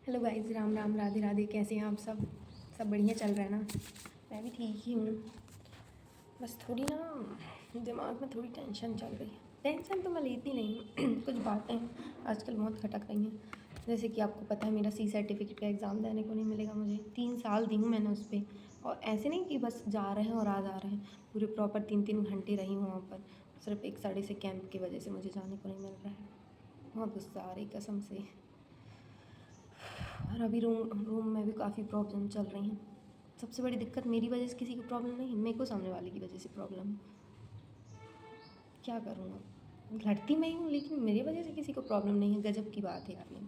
Hello guys, Ram Ram, Radhe Radhe. कैसे हैं आप सब बढ़िया चल रहा है ना? मैं भी ठीक ही हूँ। बस थोड़ी ना दिमाग में थोड़ी टेंशन चल रही है। टेंशन तो मैं लेती नहीं कुछ बातें आजकल बहुत खटक रही हैं। जैसे कि आपको पता है, मेरा सी सर्टिफिकेट का एग्ज़ाम देने को नहीं मिलेगा मुझे। 3 साल दी हूँ मैंने उस पर, और ऐसे नहीं कि बस जा रहे हैं और आ जा रहे हैं। पूरे प्रॉपर 3-3 घंटे रही हूँ वहाँ पर। सिर्फ एक साढ़े से कैंप की वजह से मुझे जाने को नहीं मिल रहा है। बहुत गुस्सा आ रही कसम से। और अभी रूम में भी काफ़ी प्रॉब्लम चल रही हैं। सबसे बड़ी दिक्कत मेरी वजह से किसी को प्रॉब्लम नहीं है, मेरे को सामने वाले की वजह से प्रॉब्लम है। क्या करूँ अब? लड़ती मैं ही हूँ, लेकिन मेरी वजह से किसी को प्रॉब्लम नहीं है। गजब की बात है यार ये।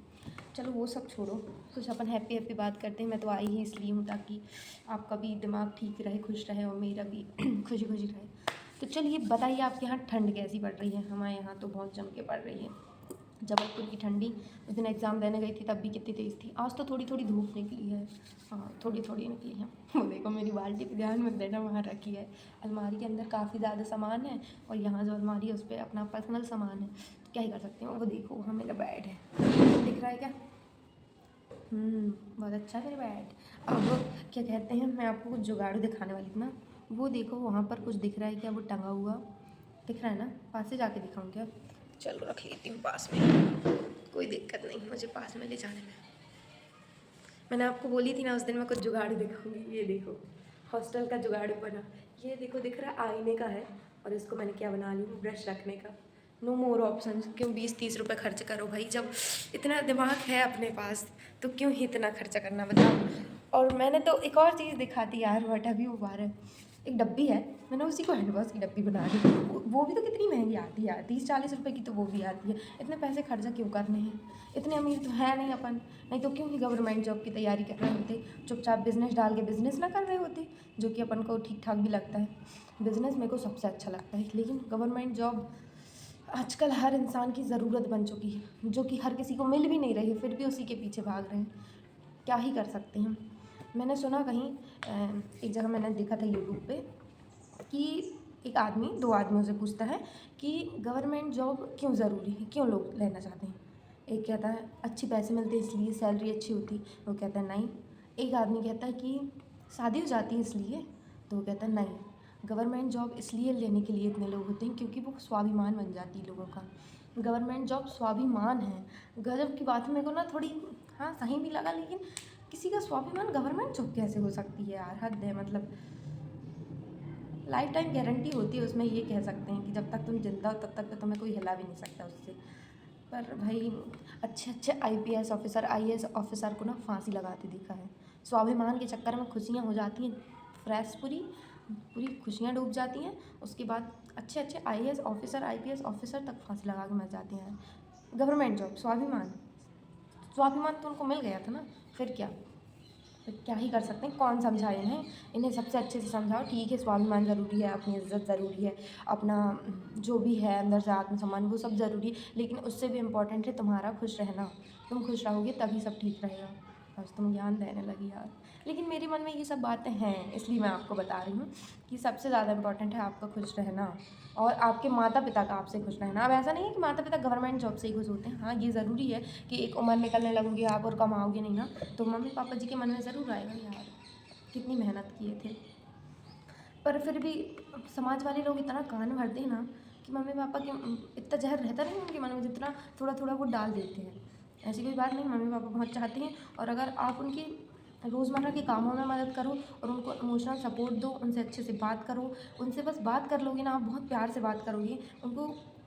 चलो वो सब छोड़ो, कुछ अपन हैप्पी हैप्पी बात करते हैं। मैं तो आई ही इसलिए हूँ ताकि आपका भी दिमाग ठीक रहे, खुश रहे, और मेरा भी खुशी खुशी रहे। तो चलिए बताइए, आपके यहाँ ठंड कैसी पड़ रही है? हमारे यहाँ तो बहुत जम के पड़ रही है। जबलपुर की ठंडी, उस दिन एग्ज़ाम देने गई थी तब भी कितनी तेज़ थी। आज तो थोड़ी थोड़ी धूप निकली है। हाँ, थोड़ी थोड़ी निकली है। वो देखो मेरी बाल्टी पे ध्यान मत देना, वहाँ रखी है। अलमारी के अंदर काफ़ी ज़्यादा सामान है, और यहाँ जो अलमारी है उस पर अपना पर्सनल सामान है। तो क्या ही कर सकते हैं। वो देखो वहाँ मेरा बेड है, दिख रहा है क्या? बहुत अच्छा है मेरा बेड। अब क्या कहते हैं, मैं आपको कुछ जुगाड़ दिखाने वाली थी ना। वो देखो वहाँ पर कुछ दिख रहा है क्या? वो टंगा हुआ दिख रहा है ना? पास से जाके दिखाऊँ क्या? चलो रख लेती हूँ पास में, कोई दिक्कत नहीं मुझे पास में ले जाने में। मैंने आपको बोली थी ना उस दिन मैं कुछ जुगाड़ दिखाऊंगी। ये देखो हॉस्टल का जुगाड़ बना। ये देखो दिख रहा है, आईने का है, और इसको मैंने क्या बना ली हूँ, ब्रश रखने का। No more option. क्यों 20-30 रुपये खर्च करो भाई? जब इतना दिमाग है अपने पास तो क्यों ही इतना खर्चा करना, बताओ। और मैंने तो एक और चीज़ दिखाती यार, बट अभी वो बार है। एक डब्बी है, मैंने उसी को हैंड वॉश की डब्बी बना दी। वो भी तो कितनी महंगी आती है यार, 30-40 रुपये की तो वो भी आती है। इतने पैसे खर्चा क्यों करने हैं? इतने अमीर तो है नहीं अपन। नहीं तो क्यों ही गवर्नमेंट जॉब की तैयारी कर रहे होते? चुपचाप बिज़नेस डाल के बिज़नेस ना कर रहे होते, जो कि अपन को ठीक ठाक भी लगता है। बिज़नेस मेरे को सबसे अच्छा लगता है, लेकिन गवर्नमेंट जॉब आजकल हर इंसान की ज़रूरत बन चुकी है, जो कि हर किसी को मिल भी नहीं रही है, फिर भी उसी के पीछे भाग रहे हैं। क्या ही कर सकते हैं। मैंने सुना कहीं, एक जगह मैंने देखा था यूट्यूब पे, कि एक आदमी 2 आदमियों से पूछता है कि गवर्नमेंट जॉब क्यों ज़रूरी है, क्यों लोग लेना चाहते हैं। एक कहता है अच्छी पैसे मिलते हैं इसलिए, सैलरी अच्छी होती। वो कहता है नहीं। एक आदमी कहता है कि शादी हो जाती है इसलिए। तो वो कहता है नहीं, गवर्नमेंट जॉब इसलिए लेने के लिए इतने लोग होते हैं क्योंकि वो स्वाभिमान बन जाती है लोगों का। गवर्नमेंट जॉब स्वाभिमान है। गजब की बात है। मेरे को ना थोड़ी, हाँ सही भी लगा, लेकिन किसी का स्वाभिमान गवर्नमेंट जॉब कैसे हो सकती है यार? हद है मतलब। लाइफ टाइम गारंटी होती है उसमें, ये कह सकते हैं कि जब तक तुम जिंदा हो तब तक तो तुम्हें कोई हिला भी नहीं सकता उससे। पर भाई अच्छे अच्छे आईपीएस ऑफिसर, आईएएस ऑफिसर को ना फांसी लगाते देखा है। स्वाभिमान के चक्कर में खुशियाँ हो जाती हैं, फ्रेश पूरी पूरी खुशियाँ डूब जाती हैं। उसके बाद अच्छे अच्छे आईएएस ऑफिसर, आईपीएस ऑफिसर तक फांसी लगा के मर जाते हैं। गवर्नमेंट जॉब स्वाभिमान, स्वाभिमान तो उनको मिल गया था ना, फिर क्या? तो क्या ही कर सकते हैं। कौन समझाए इन्हें? इन्हें सबसे अच्छे से समझाओ। ठीक है, स्वाभिमान ज़रूरी है, अपनी इज़्ज़त ज़रूरी है, अपना जो भी है अंदर से आत्मसम्मान, वो सब ज़रूरी है, लेकिन उससे भी इम्पोर्टेंट है तुम्हारा खुश रहना। तुम खुश रहोगे तभी सब ठीक रहेगा। बस तुम ज्ञान देने लगी यार। लेकिन मेरे मन में ये सब बातें हैं, इसलिए मैं आपको बता रही हूँ कि सबसे ज़्यादा इम्पोर्टेंट है आपका खुश रहना, और आपके माता पिता का आपसे खुश रहना। अब ऐसा नहीं है कि माता पिता गवर्नमेंट जॉब से ही खुश होते हैं। हाँ, ये ज़रूरी है कि एक उम्र निकलने लगोगे आप और कमाओगे नहीं ना, तो मम्मी पापा जी के मन में ज़रूर आएगा यार कितनी मेहनत किए थे। पर फिर भी समाज वाले लोग इतना कान भरते हैं ना कि मम्मी पापा के इतना जहर रहता नहीं उनके मन में, जितना थोड़ा थोड़ा वो डाल देते हैं। ऐसी कोई बात नहीं, मम्मी पापा बहुत चाहते हैं, और अगर आप उनके रोज़मर्रा के कामों में मदद करो और उनको इमोशनल सपोर्ट दो, उनसे अच्छे से बात करो, उनसे बस बात कर लोगे ना, आप बहुत प्यार से बात करोगे, उनको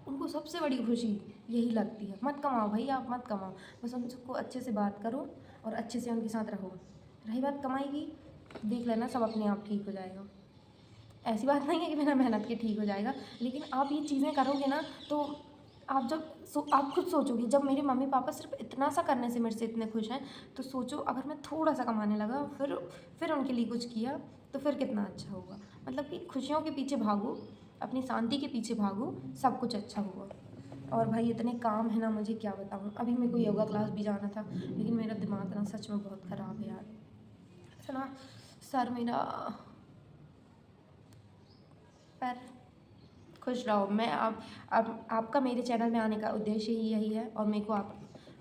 उनको सबसे बड़ी खुशी यही लगती है। मत कमाओ भाई, आप मत कमाओ, बस उनको अच्छे से बात करो और अच्छे से उनके साथ रहो। रही बात कमाई की, देख लेना सब अपने आप ठीक हो जाएगा। ऐसी बात नहीं है कि बिना मेहनत के ठीक हो जाएगा, लेकिन आप ये चीज़ें करोगे ना तो आप जब आप खुद सोचोगे, जब मेरे मम्मी पापा सिर्फ इतना सा करने से मेरे से इतने खुश हैं, तो सोचो अगर मैं थोड़ा सा कमाने लगा, फिर उनके लिए कुछ किया, तो फिर कितना अच्छा होगा। मतलब कि खुशियों के पीछे भागो, अपनी शांति के पीछे भागो, सब कुछ अच्छा होगा। और भाई इतने काम है ना, मुझे क्या बताऊँ। अभी मेरे को योगा क्लास भी जाना था, लेकिन मेरा दिमाग ना सच में बहुत ख़राब है यार। इतना सर मेरा। पर खुश रहो। मैं आप आपका मेरे चैनल में आने का उद्देश्य ही यही है, और मेरे को आप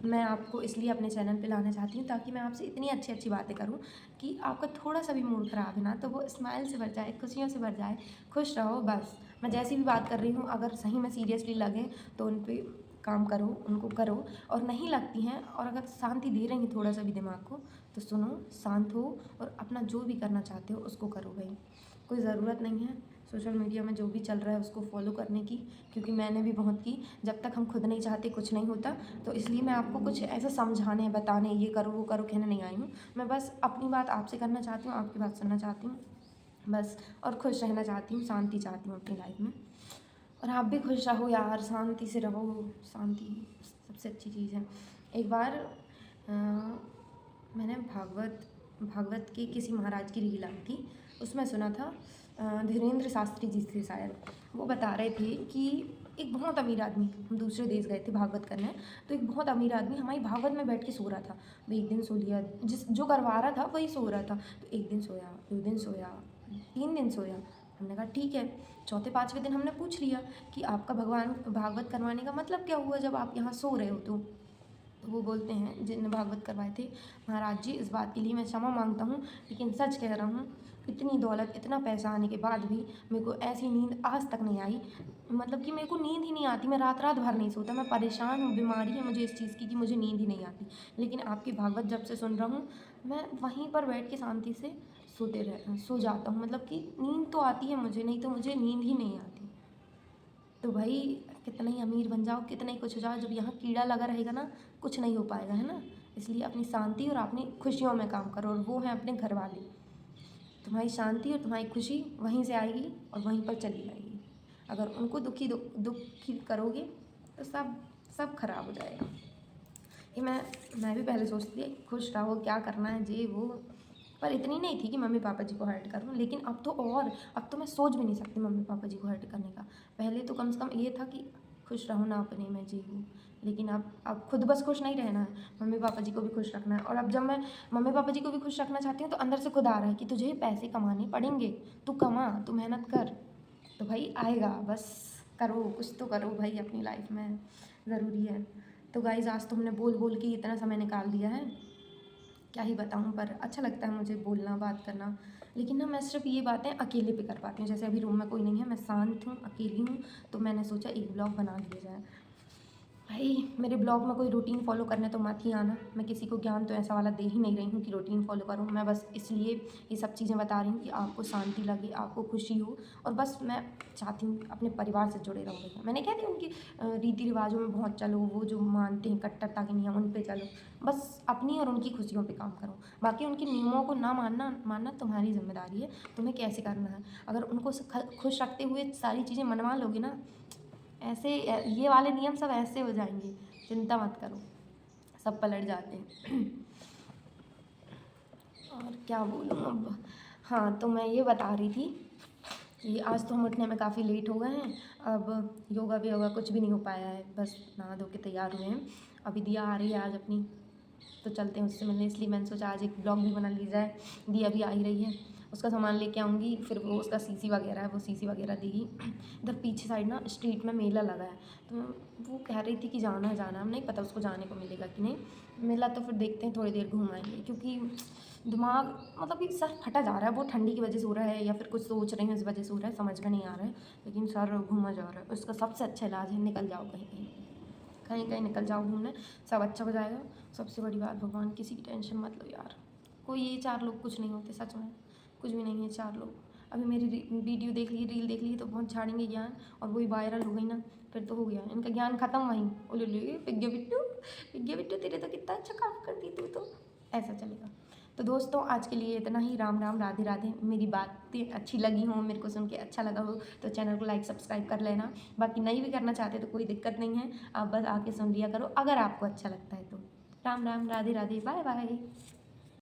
मैं आपको इसलिए अपने चैनल पे लाना चाहती हूँ ताकि मैं आपसे इतनी अच्छी अच्छी बातें करूँ कि आपका थोड़ा सा भी मूड ख़राब है ना तो वो स्माइल से भर जाए, खुशियों से भर जाए, खुश रहो बस। मैं जैसी भी बात कर रही हूँ अगर सही में सीरियसली लगे तो उन पे काम करो, उनको करो, और नहीं लगती हैं और अगर शांति दे रही हैं थोड़ा सा भी दिमाग को तो सुनो, शांत हो और अपना जो भी करना चाहते हो उसको करो भाई। कोई ज़रूरत नहीं है सोशल मीडिया में जो भी चल रहा है उसको फॉलो करने की, क्योंकि मैंने भी बहुत की। जब तक हम खुद नहीं चाहते कुछ नहीं होता। तो इसलिए मैं आपको कुछ ऐसा समझाने, बताने, ये करो वो करो कहने नहीं आई हूँ। मैं बस अपनी बात आपसे करना चाहती हूँ, आपकी बात सुनना चाहती हूँ बस, और खुश रहना चाहती हूँ, शांति चाहती हूँ अपनी लाइफ में। और आप भी खुश रहो यार, शांति से रहो, शांति सबसे अच्छी चीज़ है। एक बार मैंने भागवत के किसी महाराज की रील आई थी, उसमें सुना था धीरेन्द्र शास्त्री जी से शायद, वो बता रहे थे कि एक बहुत अमीर आदमी, हम दूसरे देश गए थे भागवत करने, तो एक बहुत अमीर आदमी हमारी भागवत में बैठ के सो रहा था। वो एक दिन सो लिया, जो करवा रहा था वही सो रहा था, तो एक दिन सोया, 2 दिन सोया, 3 दिन सोया। हमने कहा ठीक है। चौथे पाँचवें दिन हमने पूछ लिया कि आपका भगवान भागवत करवाने का मतलब क्या हुआ जब आप यहाँ सो रहे हो? तो वो बोलते हैं जिनने भागवत करवाए थे, महाराज जी इस बात के लिए मैं क्षमा मांगता हूँ, लेकिन सच कह रहा हूँ, इतनी दौलत, इतना पैसा आने के बाद भी मेरे को ऐसी नींद आज तक नहीं आई। मतलब कि मेरे को नींद ही नहीं आती, मैं रात रात भर नहीं सोता, मैं परेशान हूँ, बीमारी है मुझे इस चीज़ की कि मुझे नींद ही नहीं आती। लेकिन आपकी भागवत जब से सुन रहा हूँ, मैं वहीं पर बैठ के शांति से सो जाता हूँ। मतलब कि नींद तो आती है मुझे, नहीं तो मुझे नींद ही नहीं आती। तो भाई कितना ही अमीर बन जाओ, कितना ही कुछ हो जाओ, जब यहाँ कीड़ा लगा रहेगा ना कुछ नहीं हो पाएगा, है ना। इसलिए अपनी शांति और अपनी खुशियों में काम करो, और वो है अपने घर वाले। तुम्हारी शांति और तुम्हारी खुशी वहीं से आएगी और वहीं पर चली जाएगी। अगर उनको दुखी करोगे तो सब खराब हो जाएगा। ये मैं भी पहले सोचती थी खुश रहो, क्या करना है ये वो, पर इतनी नहीं थी कि मम्मी पापा जी को हर्ट करूँ। लेकिन अब तो मैं सोच भी नहीं सकती मम्मी पापा जी को हर्ट करने का। पहले तो कम से कम ये था कि खुश रहो ना अपने में, जी हूँ। लेकिन अब खुद बस खुश नहीं रहना है, मम्मी पापा जी को भी खुश रखना है। और अब जब मैं मम्मी पापा जी को भी खुश रखना चाहती हूँ तो अंदर से खुद आ रहा है कि तुझे पैसे कमाने पड़ेंगे, तू कमा, तू मेहनत कर। तो भाई आएगा, बस करो, कुछ तो करो भाई अपनी लाइफ में, ज़रूरी है। तो गाइज़ आज तो हमने बोल बोल के इतना समय निकाल दिया है, क्या ही बताऊँ, पर अच्छा लगता है मुझे बोलना, बात करना। लेकिन ना मैं सिर्फ ये बातें अकेले पे कर पाती हूँ। जैसे अभी रूम में कोई नहीं है, मैं शांत हूँ, अकेली हूँ, तो मैंने सोचा एक ब्लॉग बना लिया जाए। भाई मेरे ब्लॉग में कोई रूटीन फॉलो करने तो मत ही आना, मैं किसी को ज्ञान तो ऐसा वाला दे ही नहीं रही हूँ कि रूटीन फॉलो करो। मैं बस इसलिए ये सब चीज़ें बता रही हूँ कि आपको शांति लगे, आपको खुशी हो, और बस मैं चाहती हूँ अपने परिवार से जुड़े रहो भैया। मैंने कह दी उनकी रीति रिवाजों में बहुत चलो, वो जो मानते हैं कट्टरता के नियम उन पे चलो, बस अपनी और उनकी खुशियों पे काम करो। बाकी उनके नियमों को ना मानना तुम्हारी जिम्मेदारी है, तुम्हें कैसे करना है। अगर उनको खुश रखते हुए सारी चीज़ें मनवा लोगे ना, ऐसे ये वाले नियम सब ऐसे हो जाएंगे, चिंता मत करो, सब पलट जाते हैं। और क्या बोलूँ अब। हाँ तो मैं ये बता रही थी कि आज तो हम उठने में काफ़ी लेट हो गए हैं। अब योगा कुछ भी नहीं हो पाया है, बस नहा धो के तैयार हुए हैं। अभी दिया आ रही है आज अपनी, तो चलते हैं उससे मिलने, इसलिए मैंने सोचा आज एक ब्लॉग भी बना ली जाए। दिया भी आ ही रही है, उसका सामान लेके आऊँगी, फिर वो उसका सीसी वगैरह है, वो सीसी वगैरह देगी। इधर पीछे साइड ना स्ट्रीट में मेला लगा है, तो वो कह रही थी कि जाना है, अब नहीं पता उसको जाने को मिलेगा कि नहीं मेला। तो फिर देखते हैं, थोड़ी देर घूम आएंगे, क्योंकि दिमाग मतलब कि सर फटा जा रहा है। वो ठंडी की वजह से हो रहा है या फिर कुछ सोच रही हूँ इस वजह से हो रहा है, समझ में नहीं आ रहा है, लेकिन सर घूमा जा रहा है। उसका सबसे अच्छा इलाज है निकल जाओ कहीं कहीं निकल जाओ घूमने, सब अच्छा हो जाएगा। सबसे बड़ी बात, भगवान किसी की टेंशन मत लो यार, कोई ये 4 लोग कुछ नहीं होते, सच में कुछ भी नहीं है 4 लोग। अभी मेरी वीडियो देख ली, रील देख ली तो बहुत झाड़ेंगे ज्ञान, और वही वायरल हो गई ना, फिर तो हो गया इनका ज्ञान खत्म वहीं। बोले ले पिग्गे बिट्टू तेरे तो कितना अच्छा काम करती तू, तो ऐसा चलेगा। तो दोस्तों आज के लिए इतना ही। राम राम, राधे राधे। मेरी बातें अच्छी लगी हों, मेरे को सुन के अच्छा लगा हो तो चैनल को लाइक सब्सक्राइब कर लेना। बाकी नहीं भी करना चाहते तो कोई दिक्कत नहीं है, आप बस आके सुन लिया करो अगर आपको अच्छा लगता है तो। Ram Ram, Radhe Radhe, bye bye.